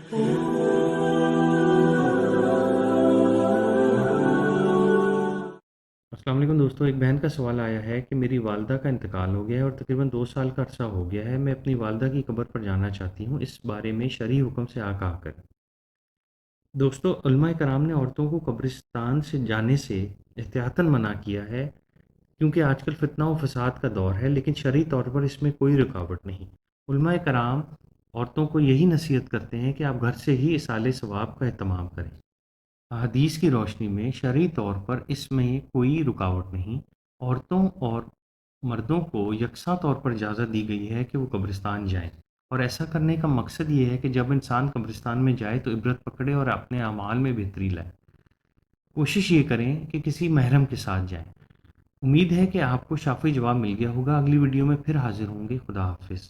अस्सलाम वालेकुम दोस्तों। एक बहन का सवाल आया है कि मेरी वालदा का इंतकाल हो गया है और तकरीबन 2 साल का अरसा हो गया है। मैं अपनी वालदा की कब्र पर जाना चाहती हूँ। इस बारे में शरई हुक्म से आगाह करें। दोस्तों, उलमाए कराम ने औरतों को कब्रिस्तान से जाने से एहतियातन मना किया है, क्योंकि आजकल फितना व फसाद का दौर है, लेकिन शरई तौर पर इसमें कोई रुकावट नहीं। उलमाए कराम औरतों को यही नसीहत करते हैं कि आप घर से ही इसाले सवाब का एहतमाम करें। हदीस की रोशनी में शरई तौर पर इसमें कोई रुकावट नहीं। औरतों और मर्दों को यकसा तौर पर इजाज़त दी गई है कि वो कब्रिस्तान जाएं, और ऐसा करने का मकसद ये है कि जब इंसान कब्रिस्तान में जाए तो इबरत पकड़े और अपने अमाल में बेहतरी लाए। कोशिश ये करें कि किसी महरम के साथ जाएं। उम्मीद है कि आपको शाफी जवाब मिल गया होगा। अगली वीडियो में फिर हाजिर होंगे। खुदा हाफिज़।